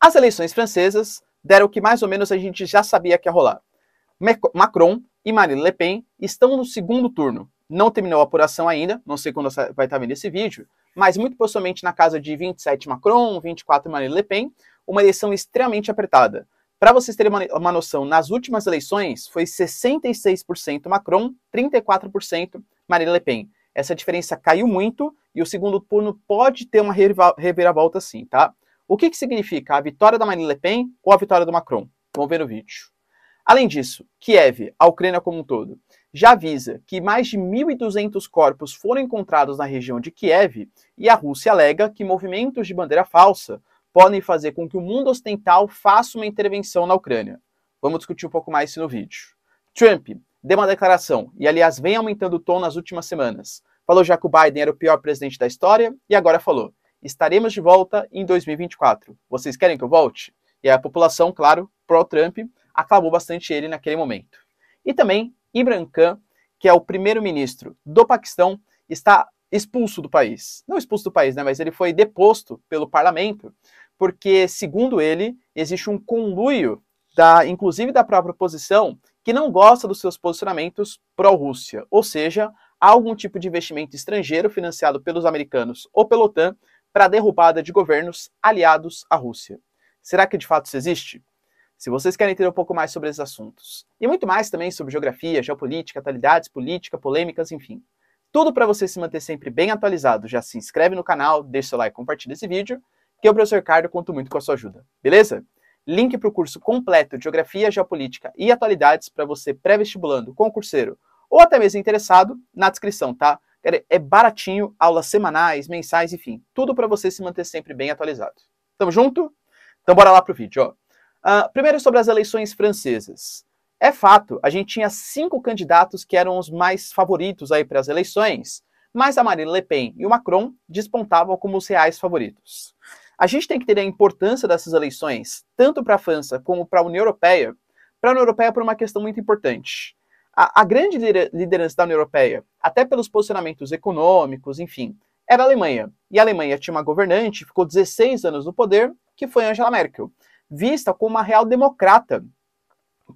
As eleições francesas deram o que mais ou menos a gente já sabia que ia rolar. Macron e Marine Le Pen estão no segundo turno. Não terminou a apuração ainda, não sei quando vai estar vendo esse vídeo, mas muito possivelmente na casa de 27 Macron, 24 Marine Le Pen, uma eleição extremamente apertada. Para vocês terem uma noção, nas últimas eleições foi 66% Macron, 34% Marine Le Pen. Essa diferença caiu muito e o segundo turno pode ter uma reviravolta sim, tá? O que significa a vitória da Marine Le Pen ou a vitória do Macron? Vamos ver no vídeo. Além disso, Kiev, a Ucrânia como um todo, já avisa que mais de 1.200 corpos foram encontrados na região de Kiev e a Rússia alega que movimentos de bandeira falsa podem fazer com que o mundo ocidental faça uma intervenção na Ucrânia. Vamos discutir um pouco mais isso no vídeo. Trump deu uma declaração e, aliás, vem aumentando o tom nas últimas semanas. Falou já que o Biden era o pior presidente da história e agora falou: estaremos de volta em 2024. Vocês querem que eu volte? E a população, claro, pró-Trump, aclamou bastante ele naquele momento. E também Imran Khan, que é o primeiro-ministro do Paquistão, está expulso do país. Não expulso do país, né, mas ele foi deposto pelo parlamento, porque, segundo ele, existe um conluio, inclusive da própria oposição, que não gosta dos seus posicionamentos pró-Rússia. Ou seja, há algum tipo de investimento estrangeiro financiado pelos americanos ou pela OTAN para a derrubada de governos aliados à Rússia. Será que de fato isso existe? Se vocês querem entender um pouco mais sobre esses assuntos, e muito mais também sobre geografia, geopolítica, atualidades, política, polêmicas, enfim, tudo para você se manter sempre bem atualizado, já se inscreve no canal, deixa seu like e compartilha esse vídeo, que eu, professor Ricardo, conto muito com a sua ajuda, beleza? Link para o curso completo de Geografia, Geopolítica e Atualidades para você pré-vestibulando, concurseiro ou até mesmo interessado na descrição, tá? É baratinho, aulas semanais, mensais, enfim, tudo para você se manter sempre bem atualizado. Tamo junto? Então bora lá pro vídeo, ó. Primeiro sobre as eleições francesas. É fato, a gente tinha 5 candidatos que eram os mais favoritos aí para as eleições, mas a Marine Le Pen e o Macron despontavam como os reais favoritos. A gente tem que ter a importância dessas eleições, tanto para a França como para a União Europeia. Para a União Europeia por uma questão muito importante. A grande liderança da União Europeia, até pelos posicionamentos econômicos, enfim, era a Alemanha. E a Alemanha tinha uma governante, ficou 16 anos no poder, que foi Angela Merkel, vista como uma real democrata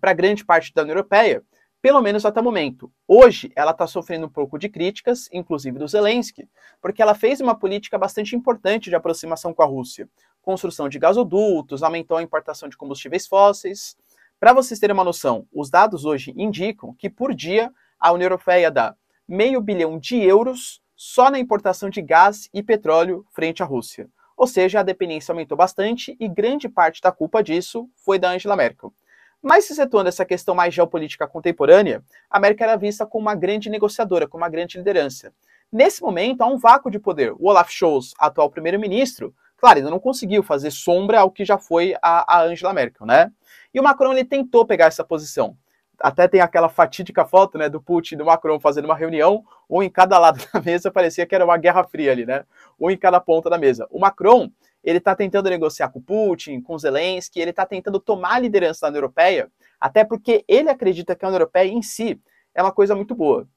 para grande parte da União Europeia, pelo menos até o momento. Hoje, ela está sofrendo um pouco de críticas, inclusive do Zelensky, porque ela fez uma política bastante importante de aproximação com a Rússia. Construção de gasodutos, aumentou a importação de combustíveis fósseis. Para vocês terem uma noção, os dados hoje indicam que por dia a União Europeia dá €500 bilhão só na importação de gás e petróleo frente à Rússia. Ou seja, a dependência aumentou bastante e grande parte da culpa disso foi da Angela Merkel. Mas se situando essa questão mais geopolítica contemporânea, a Merkel era vista como uma grande negociadora, como uma grande liderança. Nesse momento, há um vácuo de poder. O Olaf Scholz, atual primeiro-ministro, claro, ainda não conseguiu fazer sombra ao que já foi a Angela Merkel, né? E o Macron, ele tentou pegar essa posição. Até tem aquela fatídica foto, né, do Putin e do Macron fazendo uma reunião, um em cada lado da mesa, parecia que era uma guerra fria ali, né? Um em cada ponta da mesa. O Macron, ele está tentando negociar com o Putin, com o Zelensky, ele está tentando tomar a liderança da União Europeia, até porque ele acredita que a União Europeia em si é uma coisa muito boa.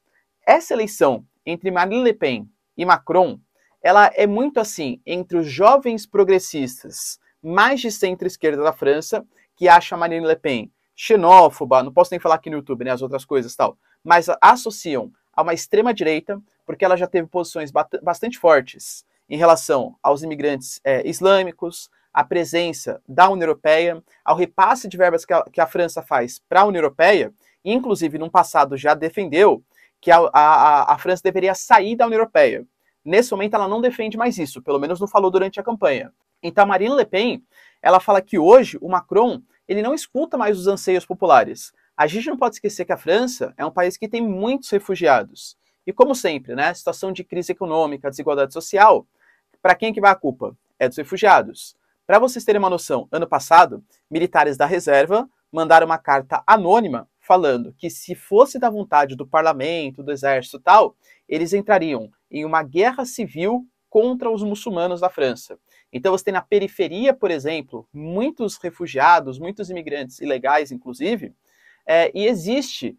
Essa eleição entre Marine Le Pen e Macron, ela é muito assim, entre os jovens progressistas mais de centro-esquerda da França, que acham a Marine Le Pen xenófoba, não posso nem falar aqui no YouTube, né, as outras coisas e tal, mas associam a uma extrema-direita, porque ela já teve posições bastante fortes em relação aos imigrantes islâmicos, à presença da União Europeia, ao repasse de verbas que a França faz para a União Europeia, e inclusive, num passado já defendeu que a França deveria sair da União Europeia. Nesse momento, ela não defende mais isso, pelo menos não falou durante a campanha. Então, a Marine Le Pen, ela fala que hoje o Macron, ele não escuta mais os anseios populares. A gente não pode esquecer que a França é um país que tem muitos refugiados. E como sempre, né, situação de crise econômica, desigualdade social, para quem que vai a culpa? É dos refugiados. Para vocês terem uma noção, ano passado, militares da reserva mandaram uma carta anônima falando que se fosse da vontade do parlamento, do exército e tal, eles entrariam em uma guerra civil contra os muçulmanos da França. Então você tem na periferia, por exemplo, muitos refugiados, muitos imigrantes ilegais, inclusive, e existe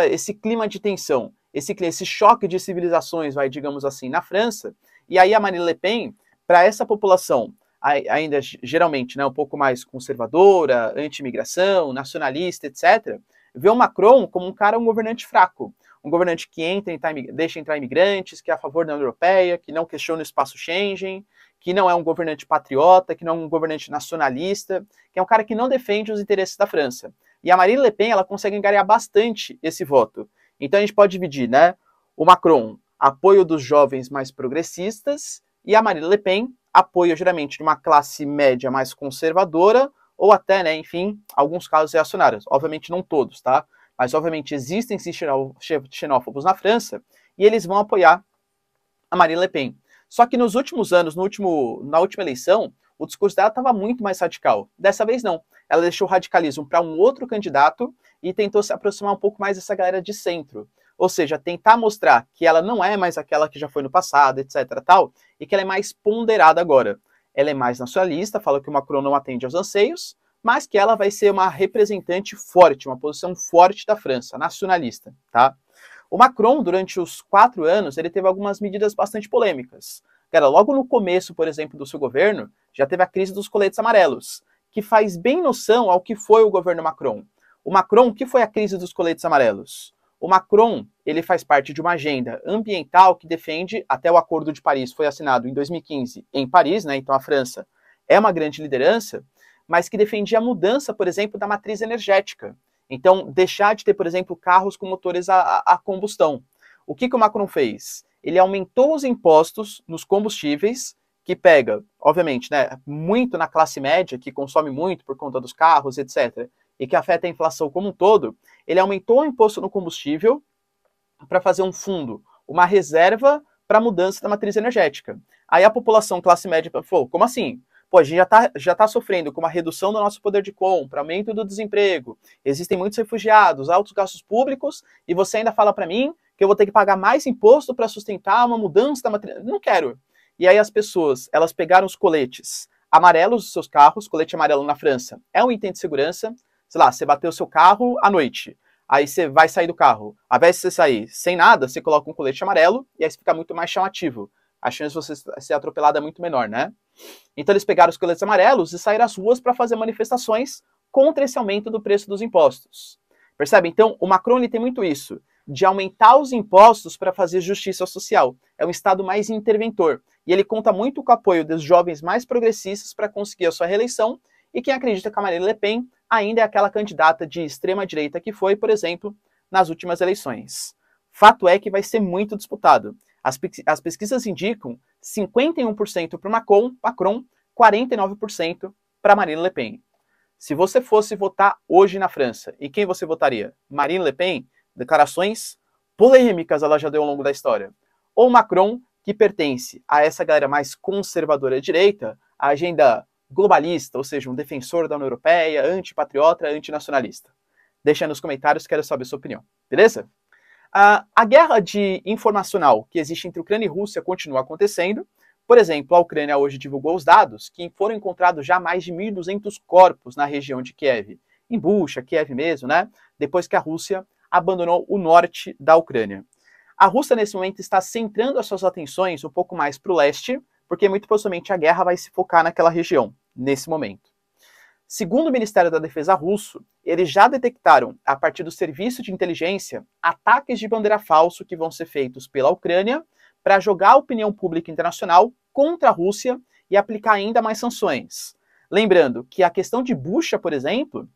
esse clima de tensão, esse choque de civilizações, digamos assim, na França. E aí a Marine Le Pen, para essa população ainda geralmente, né, um pouco mais conservadora, anti-imigração, nacionalista, etc., vê o Macron como um governante fraco, um governante que deixa entrar imigrantes, que é a favor da União Europeia, que não questiona o espaço Schengen, que não é um governante patriota, que não é um governante nacionalista, que é um cara que não defende os interesses da França. E a Marine Le Pen, ela consegue angariar bastante esse voto. Então a gente pode dividir, né? O Macron, apoio dos jovens mais progressistas, e a Marine Le Pen, apoio geralmente de uma classe média mais conservadora, ou até, né, enfim, alguns casos reacionários. Obviamente não todos, tá? Mas obviamente existem sim xenófobos na França, e eles vão apoiar a Marine Le Pen. Só que nos últimos anos, na última eleição, o discurso dela estava muito mais radical. Dessa vez não. Ela deixou o radicalismo para um outro candidato e tentou se aproximar um pouco mais dessa galera de centro. Ou seja, tentar mostrar que ela não é mais aquela que já foi no passado, etc. tal, e que ela é mais ponderada agora. Ela é mais nacionalista, fala que o Macron não atende aos anseios, mas que ela vai ser uma representante forte, uma posição forte da França, nacionalista, tá? O Macron, durante os 4 anos, ele teve algumas medidas bastante polêmicas. Cara, logo no começo, por exemplo, do seu governo, já teve a crise dos coletes amarelos, que faz bem noção ao que foi o governo Macron. O Macron, o que foi a crise dos coletes amarelos? O Macron, ele faz parte de uma agenda ambiental que defende, até o Acordo de Paris foi assinado em 2015 em Paris, né? Então a França é uma grande liderança, mas que defendia a mudança, por exemplo, da matriz energética. Então, deixar de ter, por exemplo, carros com motores a combustão. O que o Macron fez? Ele aumentou os impostos nos combustíveis, que pega, obviamente, né, muito na classe média, que consome muito por conta dos carros, etc., e que afeta a inflação como um todo. Ele aumentou o imposto no combustível para fazer um fundo, uma reserva para a mudança da matriz energética. Aí a população classe média falou, como assim? Pô, a gente já tá sofrendo com uma redução do nosso poder de compra, aumento do desemprego, existem muitos refugiados, altos gastos públicos, e você ainda fala para mim que eu vou ter que pagar mais imposto para sustentar uma mudança da matriz... Não quero. E aí as pessoas, elas pegaram os coletes amarelos dos seus carros, colete amarelo na França é um item de segurança, sei lá, você bateu o seu carro à noite, aí você vai sair do carro, ao invés de você sair sem nada, você coloca um colete amarelo, e aí fica muito mais chamativo. A chance de você ser atropelado é muito menor, né? Então eles pegaram os coletes amarelos e saíram às ruas para fazer manifestações contra esse aumento do preço dos impostos. Percebe? Então o Macron ele tem muito isso, de aumentar os impostos para fazer justiça social. É um Estado mais interventor. E ele conta muito com o apoio dos jovens mais progressistas para conseguir a sua reeleição, e quem acredita que a Marine Le Pen ainda é aquela candidata de extrema-direita que foi, por exemplo, nas últimas eleições. Fato é que vai ser muito disputado. As pesquisas indicam 51% para o Macron, 49% para Marine Le Pen. Se você fosse votar hoje na França, e quem você votaria? Marine Le Pen? Declarações polêmicas ela já deu ao longo da história. Ou Macron, que pertence a essa galera mais conservadora direita, a agenda globalista, ou seja, um defensor da União Europeia, antipatriota, antinacionalista. Deixa aí nos comentários, quero saber a sua opinião. Beleza? A guerra informacional que existe entre Ucrânia e Rússia continua acontecendo. Por exemplo, a Ucrânia hoje divulgou os dados que foram encontrados já mais de 1.200 corpos na região de Kiev, em Bucha, Kiev mesmo, né? Depois que a Rússia abandonou o norte da Ucrânia. A Rússia, nesse momento, está centrando as suas atenções um pouco mais para o leste, porque muito possivelmente a guerra vai se focar naquela região, nesse momento. Segundo o Ministério da Defesa russo, eles já detectaram, a partir do serviço de inteligência, ataques de bandeira falso que vão ser feitos pela Ucrânia para jogar a opinião pública internacional contra a Rússia e aplicar ainda mais sanções. Lembrando que a questão de Bucha, por exemplo,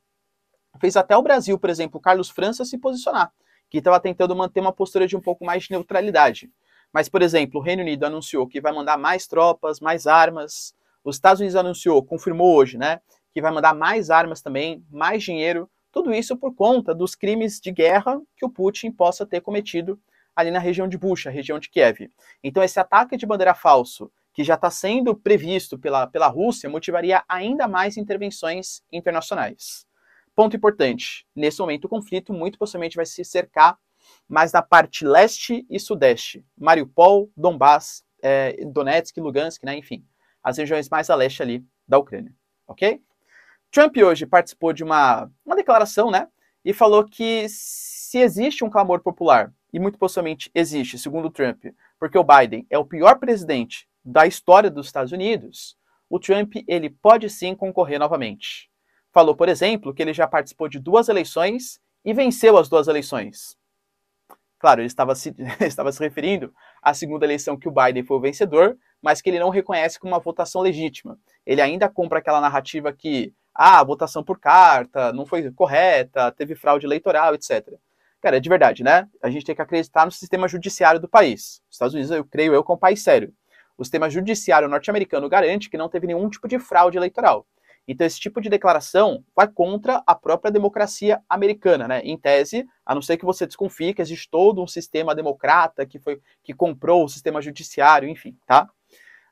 fez até o Brasil, por exemplo, Carlos França se posicionar, que estava tentando manter uma postura de um pouco mais de neutralidade. Mas, por exemplo, o Reino Unido anunciou que vai mandar mais tropas, mais armas. Os Estados Unidos anunciou, confirmou hoje, né, que vai mandar mais armas também, mais dinheiro. Tudo isso por conta dos crimes de guerra que o Putin possa ter cometido ali na região de Bucha, região de Kiev. Então, esse ataque de bandeira falso, que já está sendo previsto pela Rússia, motivaria ainda mais intervenções internacionais. Ponto importante, nesse momento o conflito muito possivelmente vai se cercar mais na parte leste e sudeste, Mariupol, Donbass, Donetsk, Lugansk, né, enfim, as regiões mais a leste ali da Ucrânia, ok? Trump hoje participou de uma declaração, né, e falou que se existe um clamor popular, e muito possivelmente existe, segundo Trump, porque o Biden é o pior presidente da história dos Estados Unidos, o Trump ele pode sim concorrer novamente. Falou, por exemplo, que ele já participou de 2 eleições e venceu as 2 eleições. Claro, ele estava se referindo à segunda eleição que o Biden foi o vencedor, mas que ele não reconhece como uma votação legítima. Ele ainda compra aquela narrativa que a votação por carta não foi correta, teve fraude eleitoral, etc. Cara, de verdade, né? A gente tem que acreditar no sistema judiciário do país. Os Estados Unidos, eu creio eu, que é um país sério. O sistema judiciário norte-americano garante que não teve nenhum tipo de fraude eleitoral. Então, esse tipo de declaração vai contra a própria democracia americana, né? Em tese, a não ser que você desconfie que existe todo um sistema democrata que comprou o sistema judiciário, enfim, tá?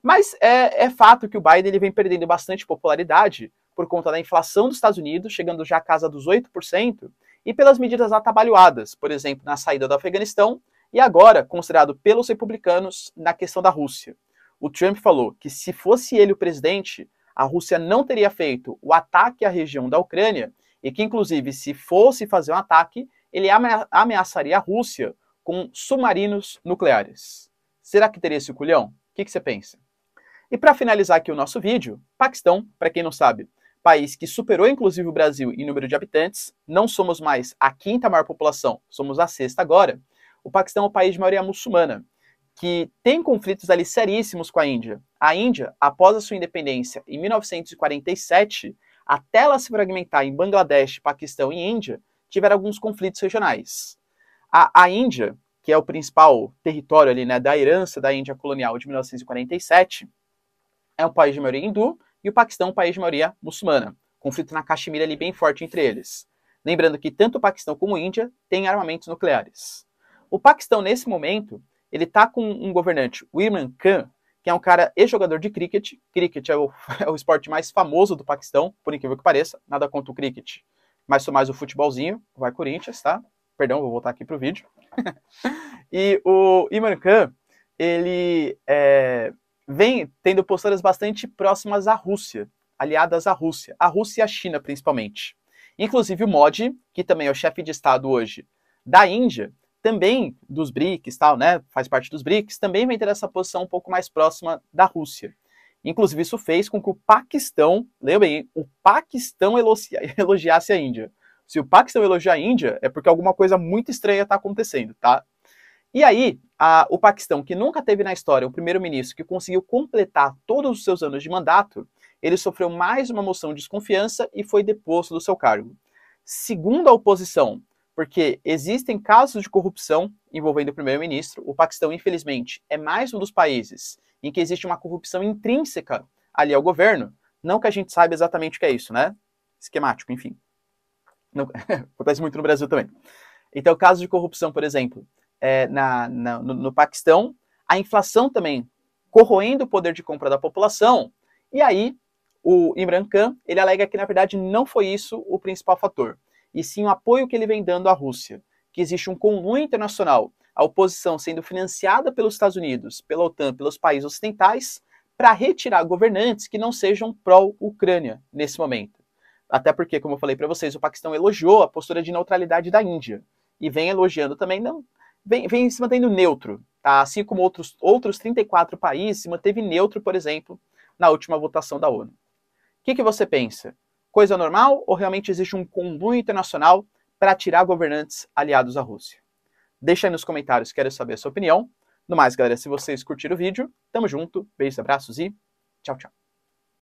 Mas é fato que o Biden ele vem perdendo bastante popularidade por conta da inflação dos Estados Unidos, chegando já à casa dos 8%, e pelas medidas atabalhoadas, por exemplo, na saída do Afeganistão, e agora considerado pelos republicanos na questão da Rússia. O Trump falou que se fosse ele o presidente, a Rússia não teria feito o ataque à região da Ucrânia e que, inclusive, se fosse fazer um ataque, ele ameaçaria a Rússia com submarinos nucleares. Será que teria esse culhão? O que você pensa? E para finalizar aqui o nosso vídeo, Paquistão, para quem não sabe, país que superou inclusive o Brasil em número de habitantes, não somos mais a 5ª maior população, somos a 6ª agora. O Paquistão é um país de maioria muçulmana, que tem conflitos ali seríssimos com a Índia. A Índia, após a sua independência em 1947, até ela se fragmentar em Bangladesh, Paquistão e Índia, tiveram alguns conflitos regionais. A Índia, que é o principal território ali, né, da herança da Índia colonial de 1947, é um país de maioria hindu, e o Paquistão é um país de maioria muçulmana. Conflito na Caxemira ali bem forte entre eles. Lembrando que tanto o Paquistão como a Índia têm armamentos nucleares. O Paquistão, nesse momento, ele está com um governante, o Imran Khan, que é um cara ex-jogador de cricket. Cricket é o esporte mais famoso do Paquistão, por incrível que pareça. Nada contra o cricket, mas sou mais o futebolzinho. Vai Corinthians, tá? Perdão, vou voltar aqui pro vídeo. E o Imran Khan, ele vem tendo posturas bastante próximas à Rússia, aliadas à Rússia e à China principalmente. Inclusive o Modi, que também é o chefe de Estado hoje da Índia, também dos BRICS, tal, né, faz parte dos BRICS, também vem ter essa posição um pouco mais próxima da Rússia. Inclusive isso fez com que o Paquistão, leia bem, o Paquistão elogiasse a Índia. Se o Paquistão elogia a Índia, é porque alguma coisa muito estranha está acontecendo, tá? E aí, o Paquistão, que nunca teve na história um primeiro-ministro que conseguiu completar todos os seus anos de mandato, ele sofreu mais uma moção de desconfiança e foi deposto do seu cargo. Segundo a oposição, porque existem casos de corrupção envolvendo o primeiro-ministro, o Paquistão, infelizmente, é mais um dos países em que existe uma corrupção intrínseca ali ao governo, não que a gente saiba exatamente o que é isso, né? Esquemático, enfim. Não, acontece muito no Brasil também. Então, casos de corrupção, por exemplo, no Paquistão, a inflação também corroendo o poder de compra da população, e aí o Imran Khan, ele alega que na verdade não foi isso o principal fator, e sim o apoio que ele vem dando à Rússia, que existe um conluio internacional, a oposição sendo financiada pelos Estados Unidos, pela OTAN, pelos países ocidentais, para retirar governantes que não sejam pró-Ucrânia nesse momento. Até porque, como eu falei para vocês, o Paquistão elogiou a postura de neutralidade da Índia, e vem elogiando também, não, vem se mantendo neutro, tá? Assim como outros 34 países se manteve neutro, por exemplo, na última votação da ONU. O que você pensa? Coisa normal ou realmente existe um conluio internacional para tirar governantes aliados à Rússia? Deixa aí nos comentários, quero saber a sua opinião. No mais, galera, se vocês curtiram o vídeo, tamo junto, beijos, abraços e tchau, tchau.